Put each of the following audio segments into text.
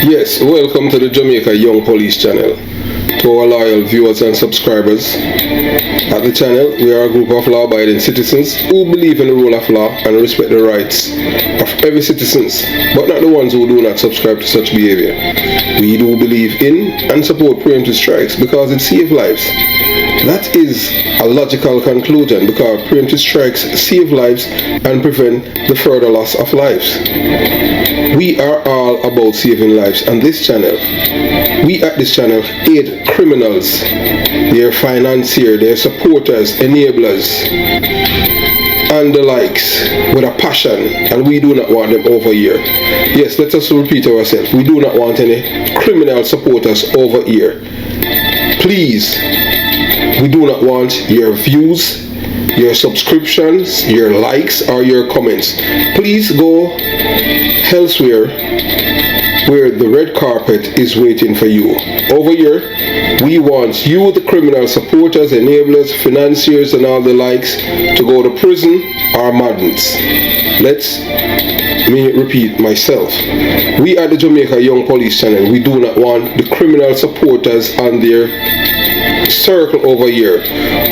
Yes, welcome to the Jamaica Young Police channel. To our loyal viewers and subscribers, at the channel we are a group of law-abiding citizens who believe in the rule of law and respect the rights of every citizens, but not the ones who do not subscribe to such behavior. We do believe in and support preemptive strikes because it saves lives. That is a logical conclusion because preemptive strikes save lives and prevent the further loss of lives. We are all about saving lives on this channel. We at this channel aid criminals, their financiers, their supporters, enablers, and the likes with a passion, and we do not want them over here. Yes, let us repeat ourselves. We do not want any criminal supporters over here. Please, we do not want your views, your subscriptions, your likes, or your comments. Please go elsewhere where the red carpet is waiting for you. Over here, we want you, the criminal supporters, enablers, financiers, and all the likes, to go to prison or madness. Let me repeat myself. We at the Jamaica Young Police channel, we do not want the criminal supporters and their circle over here.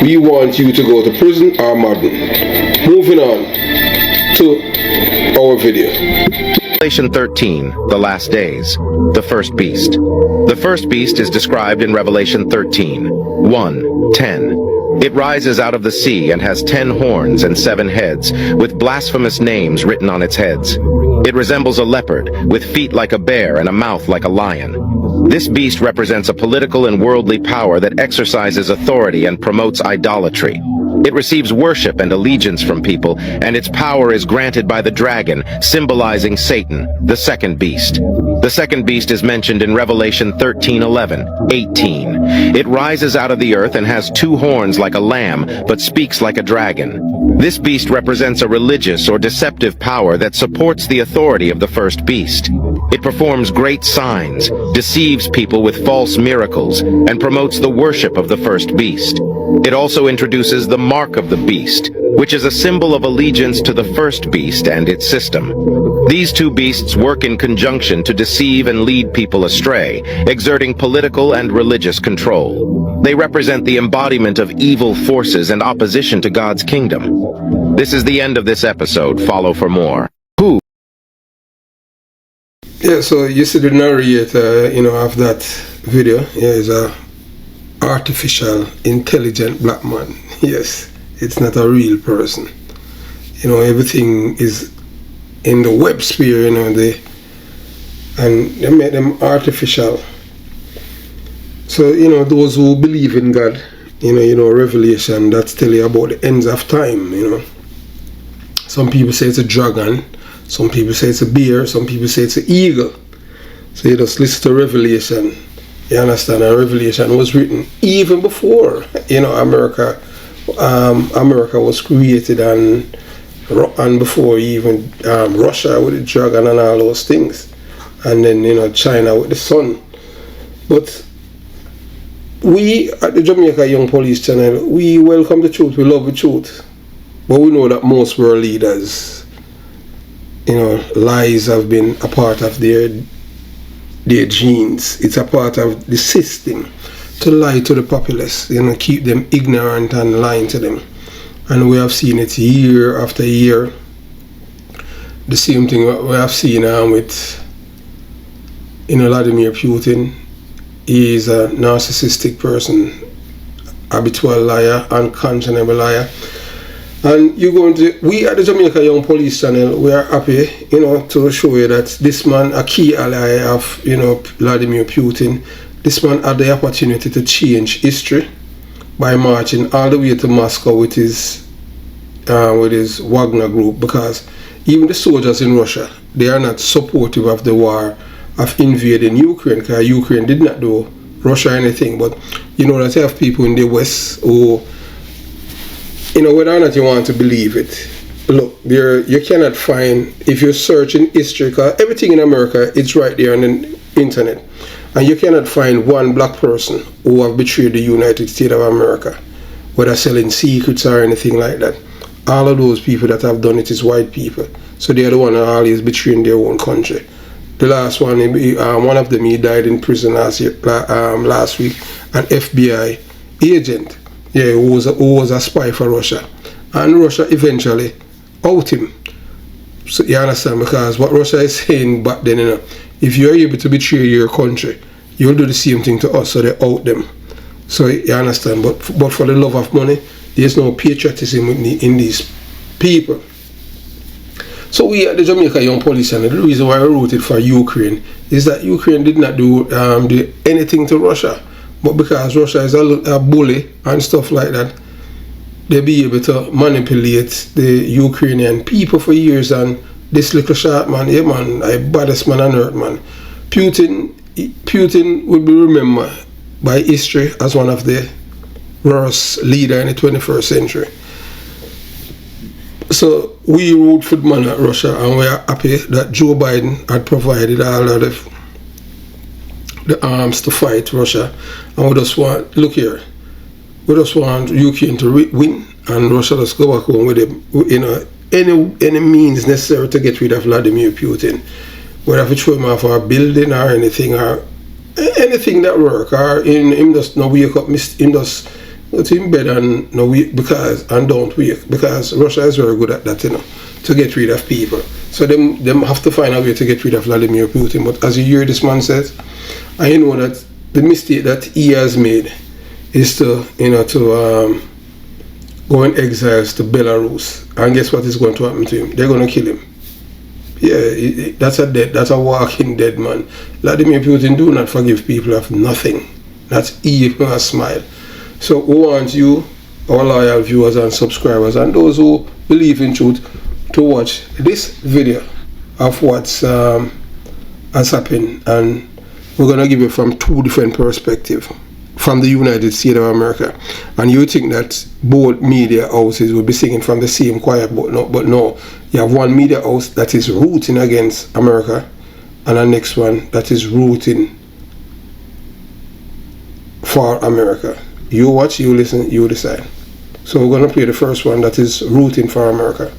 We want you to go to prison or madden. Moving on to our video. Revelation 13, the last days, the first beast. The first beast is described in Revelation 13, 1:10. It rises out of the sea and has 10 horns and 7 heads, with blasphemous names written on its heads. It resembles a leopard, with feet like a bear and a mouth like a lion. This beast represents a political and worldly power that exercises authority and promotes idolatry. It receives worship and allegiance from people, and its power is granted by the dragon, symbolizing Satan, the second beast. The second beast is mentioned in Revelation 13:11, 18. It rises out of the earth and has 2 horns like a lamb, but speaks like a dragon. This beast represents a religious or deceptive power that supports the authority of the first beast. It performs great signs, deceives people with false miracles, and promotes the worship of the first beast. It also introduces the mark of the beast, which is a symbol of allegiance to the first beast and its system. These 2 beasts work in conjunction to deceive and lead people astray, exerting political and religious control. They represent the embodiment of evil forces and opposition to God's kingdom. This is the end of this episode. Follow for more. Yeah, so you see the narrator, of that video. Yeah, is a artificial, intelligent black man. Yes, it's not a real person. Everything is in the web sphere, and they made them artificial. So, those who believe in God, Revelation, that's tell you about the ends of time, Some people say it's a dragon, some people say it's a bear, some people say it's an eagle. So you just listen to Revelation. You understand? And Revelation was written even before, America was created, and before even Russia with the dragon and all those things, and then China with the sun. But we at the Jamaica Young Police channel, we welcome the truth, we love the truth, but we know that most world leaders, lies have been a part of their genes. It's a part of the system to lie to the populace, keep them ignorant and lying to them. And we have seen it year after year. The same thing we have seen with Vladimir Putin. He is a narcissistic person, habitual liar, unconscionable liar. And we at the Jamaica Young Police channel, we are happy, to show you that this man, a key ally of, Vladimir Putin, this man had the opportunity to change history by marching all the way to Moscow with his Wagner group, because even the soldiers in Russia, they are not supportive of the war of invading Ukraine, because Ukraine did not do Russia anything. But that you have people in the West who, whether or not you want to believe it, look, you cannot find, if you search in history, because everything in America, it's right there on the internet, and you cannot find one black person who have betrayed the United States of America, whether selling secrets or anything like that. All of those people that have done it is white people. So they are the one that always betraying their own country. the last one, one of them, he died in prison last week, an FBI agent, yeah, who was a spy for Russia, and Russia eventually out him. So you understand, because what Russia is saying back then, if you're able to betray your country, you'll do the same thing to us, so they out them. So you understand, but for the love of money, there's no patriotism in these people. So we at the Jamaica Young Police Channel, the reason why we wrote it for Ukraine is that Ukraine did not do anything to Russia, but because Russia is a bully and stuff like that, they be able to manipulate the Ukrainian people for years. And this little short man, yeah man, I baddest man on earth, man. Putin will be remembered by history as one of the worst leader in the 21st century. So we root for the man at Russia, and we are happy that Joe Biden had provided all of the arms to fight Russia. And we just want, look here, we just want Ukraine to win, and Russia just go back home with any means necessary to get rid of Vladimir Putin. Whether if we throw him off our building or anything that work, or him just no wake up, him just go to in bed and no wake and don't wake, because Russia is very good at that, to get rid of people. So them have to find a way to get rid of Vladimir Putin. But as you hear this man says, I know that the mistake that he has made is to go in exiles to Belarus, and guess what is going to happen to him? They're going to kill him. Yeah, that's a walking dead man. Vladimir Putin do not forgive people of nothing. That's even a smile. So we want you, our loyal viewers and subscribers, and those who believe in truth, to watch this video of what's has happened, and we're going to give you from two different perspectives from the United States of America. And you think that both media houses will be singing from the same choir, but no. You have one media house that is rooting against America, and the next one that is rooting for America. You watch, you listen, you decide. So we're going to play the first one that is rooting for America.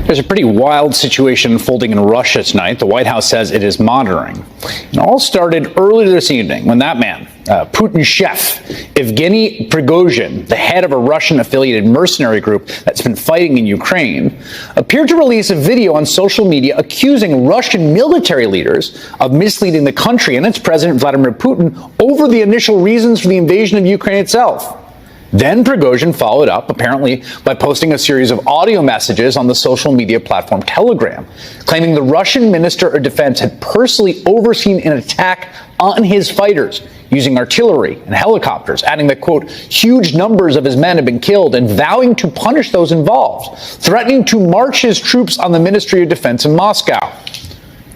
There's a pretty wild situation unfolding in Russia tonight. The White House says it is monitoring. It all started earlier this evening when that man, Putin's chef, Evgeny Prigozhin, the head of a Russian-affiliated mercenary group that's been fighting in Ukraine, appeared to release a video on social media accusing Russian military leaders of misleading the country and its president, Vladimir Putin, over the initial reasons for the invasion of Ukraine itself. Then Prigozhin followed up, apparently, by posting a series of audio messages on the social media platform Telegram, claiming the Russian Minister of Defense had personally overseen an attack on his fighters using artillery and helicopters, adding that, quote, huge numbers of his men had been killed, and vowing to punish those involved, threatening to march his troops on the Ministry of Defense in Moscow.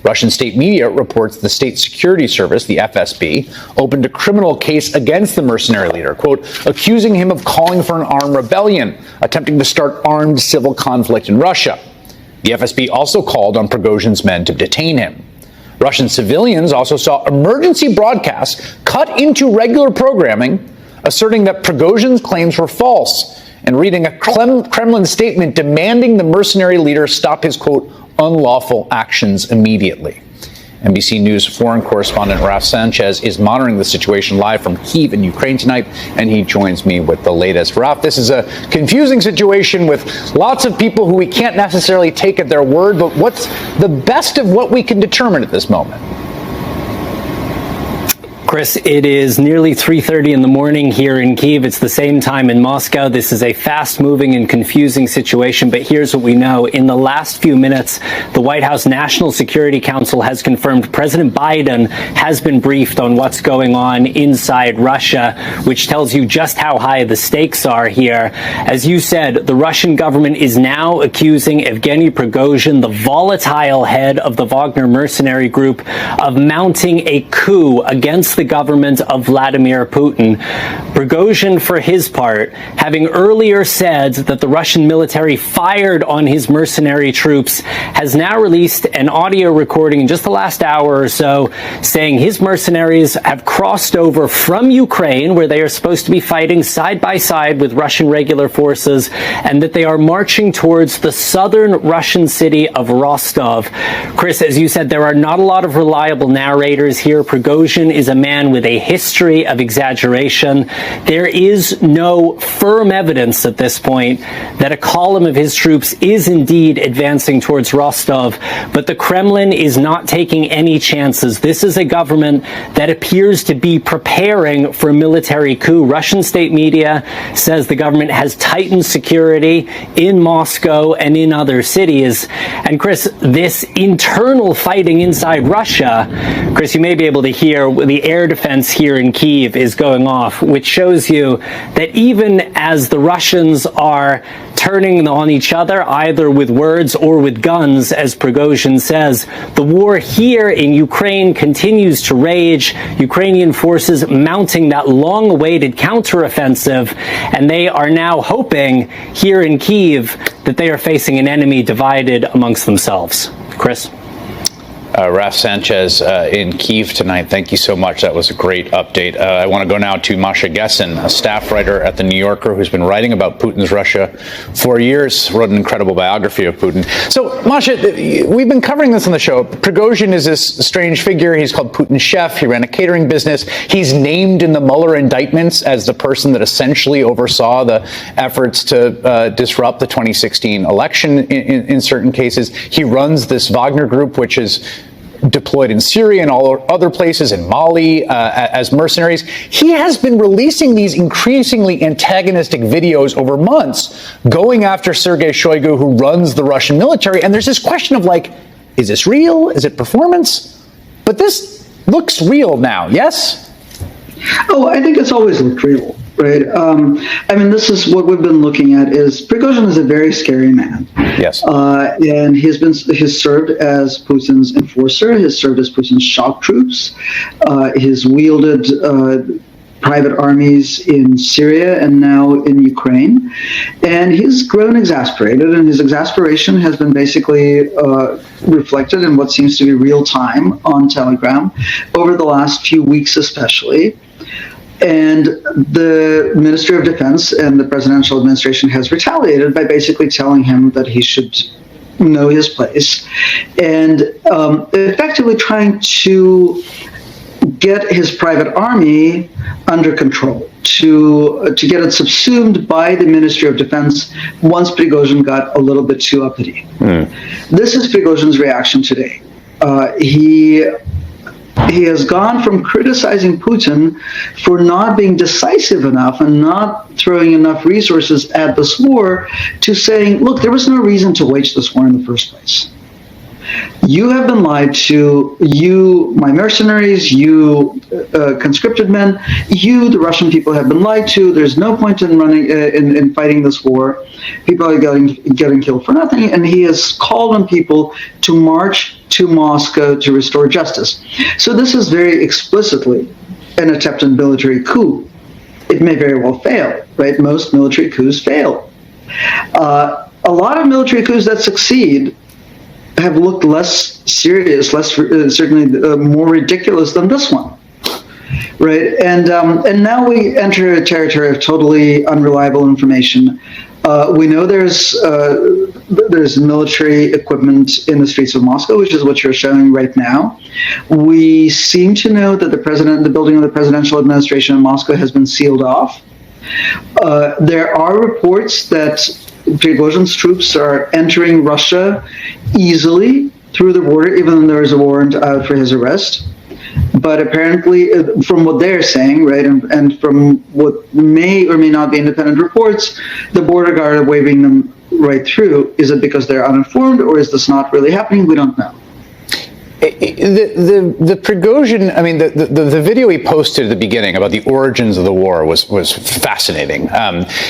Russian state media reports the State Security Service, the FSB, opened a criminal case against the mercenary leader, quote, accusing him of calling for an armed rebellion, attempting to start armed civil conflict in Russia. The FSB also called on Prigozhin's men to detain him. Russian civilians also saw emergency broadcasts cut into regular programming, asserting that Prigozhin's claims were false, and reading a Kremlin statement demanding the mercenary leader stop his, quote, unlawful actions immediately. NBC News foreign correspondent Raf Sanchez is monitoring the situation live from Kyiv in Ukraine tonight, and he joins me with the latest. Raf, this is a confusing situation with lots of people who we can't necessarily take at their word, but what's the best of what we can determine at this moment? Chris, it is nearly 3:30 in the morning here in Kyiv. It's the same time in Moscow. This is a fast-moving and confusing situation, but here's what we know. In the last few minutes, the White House National Security Council has confirmed President Biden has been briefed on what's going on inside Russia, which tells you just how high the stakes are here. As you said, the Russian government is now accusing Evgeny Prigozhin, the volatile head of the Wagner mercenary group, of mounting a coup against the the government of Vladimir Putin. Prigozhin, for his part, having earlier said that the Russian military fired on his mercenary troops, has now released an audio recording in just the last hour or so saying his mercenaries have crossed over from Ukraine, where they are supposed to be fighting side by side with Russian regular forces, and that they are marching towards the southern Russian city of Rostov. Chris, as you said, there are not a lot of reliable narrators here. Prigozhin is a man with a history of exaggeration. There is no firm evidence at this point that a column of his troops is indeed advancing towards Rostov, but the Kremlin is not taking any chances. This is a government that appears to be preparing for a military coup. Russian state media says the government has tightened security in Moscow and in other cities. And Chris, this internal fighting inside Russia, Chris, you may be able to hear the air defense here in Kyiv is going off, which shows you that even as the Russians are turning on each other, either with words or with guns, as Prigozhin says, the war here in Ukraine continues to rage. Ukrainian forces mounting that long-awaited counteroffensive, and they are now hoping here in Kyiv that they are facing an enemy divided amongst themselves. Chris? Raf Sanchez in Kyiv tonight. Thank you so much. That was a great update. I want to go now to Masha Gessen, a staff writer at The New Yorker who's been writing about Putin's Russia for years, wrote an incredible biography of Putin. So, Masha, we've been covering this on the show. Prigozhin is this strange figure. He's called Putin's chef. He ran a catering business. He's named in the Mueller indictments as the person that essentially oversaw the efforts to disrupt the 2016 election in certain cases. He runs this Wagner group, which is deployed in Syria and all other places, in Mali, as mercenaries. He has been releasing these increasingly antagonistic videos over months, going after Sergei Shoigu, who runs the Russian military. And there's this question of, like, is this real? Is it performance? But this looks real now, yes? Oh, I think it's always looked real. Right. I mean, this is what we've been looking at. Is Prigozhin is a very scary man. Yes. And he's served as Putin's enforcer. He's served as Putin's shock troops. He's wielded private armies in Syria and now in Ukraine. And he's grown exasperated, and his exasperation has been basically reflected in what seems to be real time on Telegram over the last few weeks, especially. And the Ministry of Defense and the presidential administration has retaliated by basically telling him that he should know his place, and effectively trying to get his private army under control, to get it subsumed by the Ministry of Defense once Prigozhin got a little bit too uppity. This is Prigozhin's reaction today. He has gone from criticizing Putin for not being decisive enough and not throwing enough resources at this war to saying, look, there was no reason to wage this war in the first place. You have been lied to, you, my mercenaries, you, conscripted men, you, the Russian people, have been lied to. There's no point in running, in fighting this war. People are getting killed for nothing, and he has called on people to march to Moscow to restore justice. So this is very explicitly an attempt at military coup. It may very well fail, right? Most military coups fail. A lot of military coups that succeed have looked less serious, certainly more ridiculous than this one, right? And now we enter a territory of totally unreliable information. We know there's military equipment in the streets of Moscow, which is what you're showing right now. We seem to know that the building of the presidential administration in Moscow has been sealed off. There are reports that Prigozhin's troops are entering Russia easily through the border, even though there is a warrant out for his arrest. But apparently, from what they're saying, right, and from what may or may not be independent reports, the border guard are waving them right through. Is it because they're uninformed, or is this not really happening? We don't know. The Prigozhin, I mean, the video he posted at the beginning about the origins of the war was fascinating.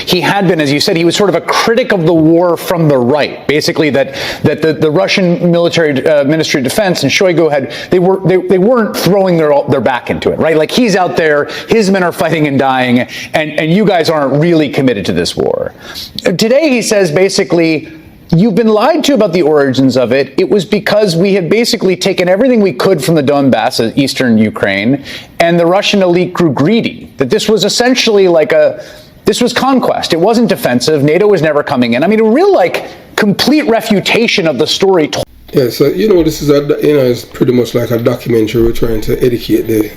He had been, as you said, he was sort of a critic of the war from the right. Basically, that the Russian military Ministry of Defense and Shoigu they weren't throwing their back into it, right? Like, he's out there, his men are fighting and dying, and you guys aren't really committed to this war. Today, he says basically, you've been lied to about the origins of it. It was because we had basically taken everything we could from the Donbass, eastern Ukraine, and the Russian elite grew greedy. That this was essentially this was conquest. It wasn't defensive. NATO was never coming in. I mean, a real, complete refutation of the story. Yeah, so, this is it's pretty much like a documentary. We're trying to educate the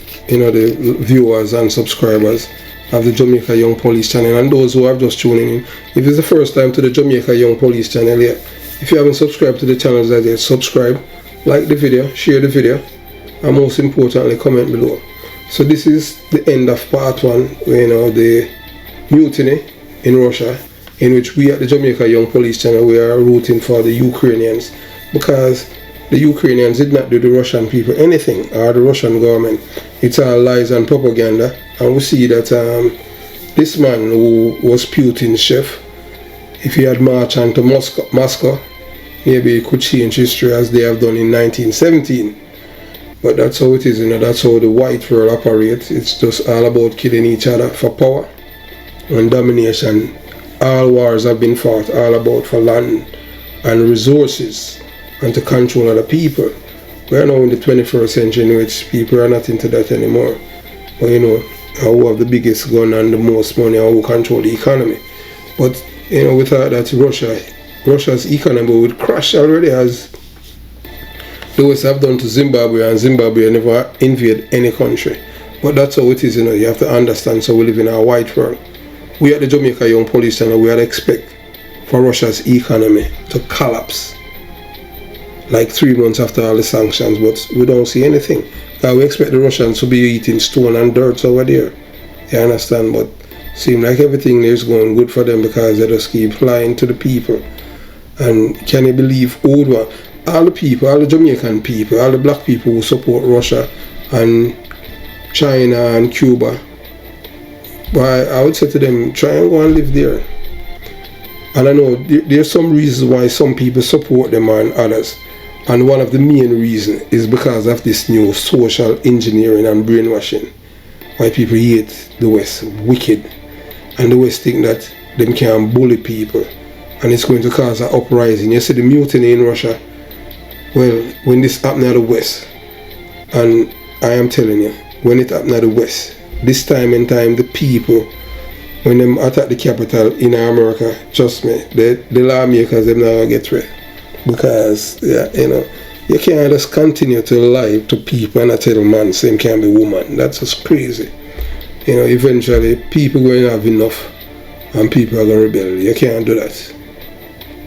viewers and subscribers of the Jamaica Young Police channel, and those who are just tuning in. If it's the first time to the Jamaica Young Police channel yet, if you haven't subscribed to the channels as yet, subscribe, like the video, share the video, and most importantly, comment below. So this is the end of part one, the mutiny in Russia, in which we at the Jamaica Young Police channel, we are rooting for the Ukrainians, because the Ukrainians did not do the Russian people anything, or the Russian government. It's all lies and propaganda. And we see that this man who was Putin's chef, if he had marched on to Moscow, maybe he could change history as they have done in 1917. But that's how it is, that's how the white world operates. It's just all about killing each other for power and domination. All wars have been fought all about for land and resources and to control other people. We are now in the 21st century in which people are not into that anymore. But who have the biggest gun and the most money, or who control the economy. But we thought that Russia's economy would crash already, as the West have done to Zimbabwe, and Zimbabwe never invade any country. But that's how it is, you have to understand. So we live in a white world. We at the Jamaica Young Police channel, we had expect for Russia's economy to collapse like 3 months after all the sanctions, but we don't see anything. We expect the Russians to be eating stone and dirt over there. You understand? But seems like everything is going good for them, because they just keep lying to the people. And can you believe all the people, all the Jamaican people, all the black people who support Russia and China and Cuba? Why, I would say to them, try and go and live there. And I know there's some reasons why some people support them and others. And one of the main reasons is because of this new social engineering and brainwashing. Why people hate the West, wicked. And the West think that them can bully people. And it's going to cause an uprising. You see the mutiny in Russia. Well, when this happened at the West, and I am telling you, when it happened at the West, this time and time, the people, when them attack the capital in America, trust me, the lawmakers, them not gonna get through. Because, you can't just continue to lie to people and tell man same can be woman. That's just crazy. Eventually people going to have enough and people are going to rebel. You can't do that.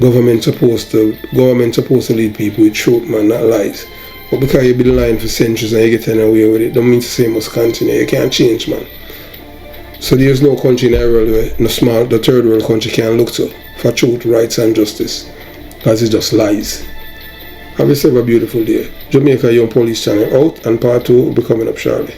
Government supposed to lead people with truth, man, not lies. But because you've been lying for centuries and you get away with it, don't mean to say it must continue. You can't change, man. So there's no country in the world where the third world country can look to for truth, rights and justice. Because it's just lies. Have yourself a beautiful day. Jamaica Young Police channel out, and part 2 will be coming up shortly.